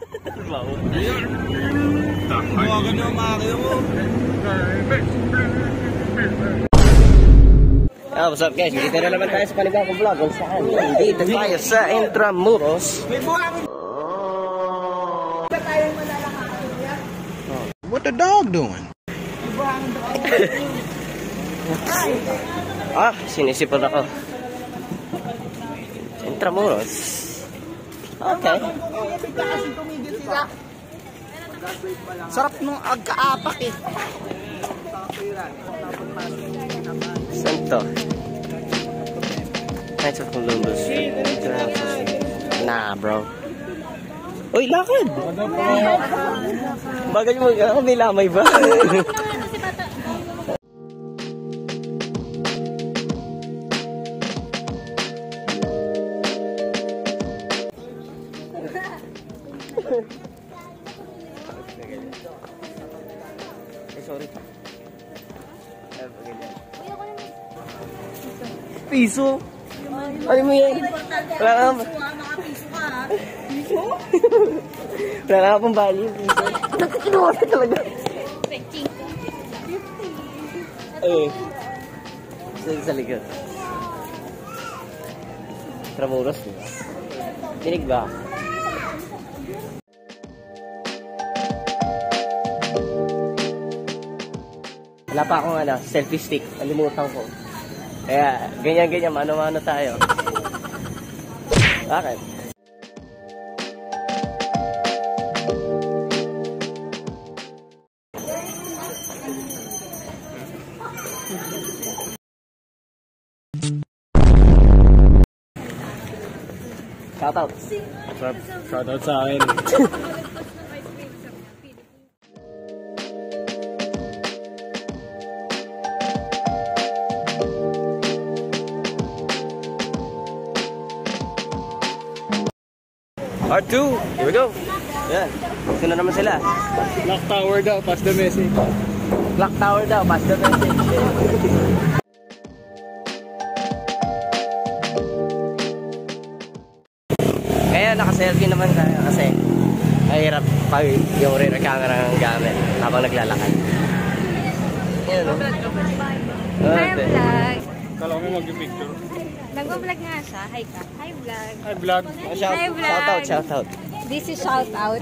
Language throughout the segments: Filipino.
Huwag na makakita mo. What's up guys? Dito na naman tayo sa panibagong vlog kung saan dito tayo sa Intramuros. What the dog doing? Sinisipon ako. Intramuros. Okay. Sarap nung agkaapak eh. Santo. Knights of Columbus. Nah, bro. Uy, lakad! Bagay mo, ako may lamay ba? Sorry. Piso? Ano mo yan? Wala nga pa. Wala nga pang value. Nagkikinuha ka talaga. Sa likod. Intramuros, diba? Tinig ba? Wala pa akong selfie stick. Nalimutan ko. Kaya, ganyan-ganyan, mano-mano tayo. Bakit? Shoutout. Shoutout sa akin. Part 2, here we go. Yan, sino naman sila? Clock Tower daw, pass the message. Clock Tower daw, pass the message. Kaya naka-selfie naman tayo kasi mahirap pag yung rear camera ng gamit habang naglalakad. Yan o. Hi vlog! Kala ko mag-picture. Nag-vlog nga siya. Hi ka. Hi vlog. Hi vlog. Hi vlog. Shoutout. This is shoutout.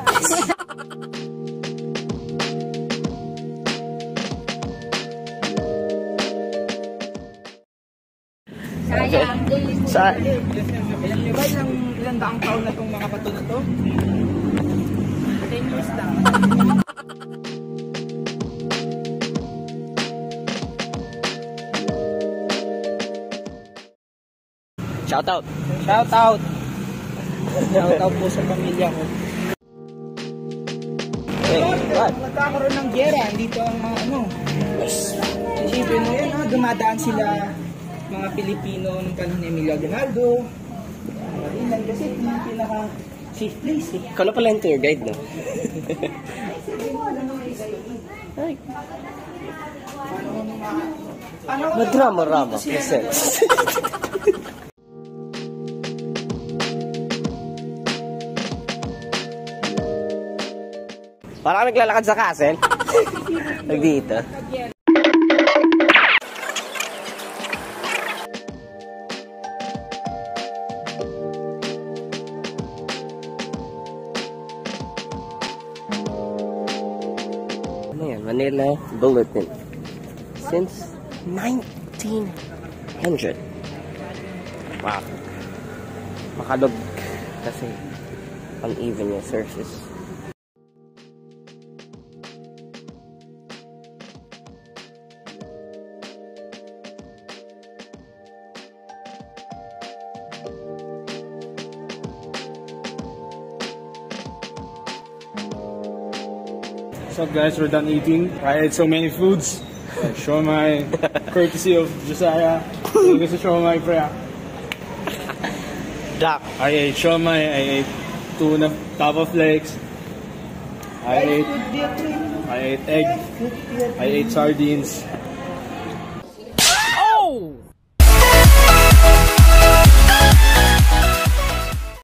Sayang. Saan? Alam niyo ba ilang daang taon na itong mga pato na to? 10 years lang. Shoutout. Shoutout. Shoutout po sa pamilya ko. What? Nagkakaroon ng gera, dito ang mga Isipin mo yun, dumadaan sila mga Pilipino nung panahon ni Emilio Aguinaldo. Marilan kasi yung pinaka-safe place eh. Ikaw na pala yung tour guide, no? Madrama-rama presents. Parang naglalakad sa castle. Nagdito. Ano yan? Manila Bulletin. Since 1900. Wow. Makalog kasi uneven yung surface. What's up guys, we're done eating. I ate so many foods. Show my courtesy of Josiah. I'm going to show my prayer. Duck. I ate shomai, I ate tuna, tapa flakes. I ate egg. I ate sardines.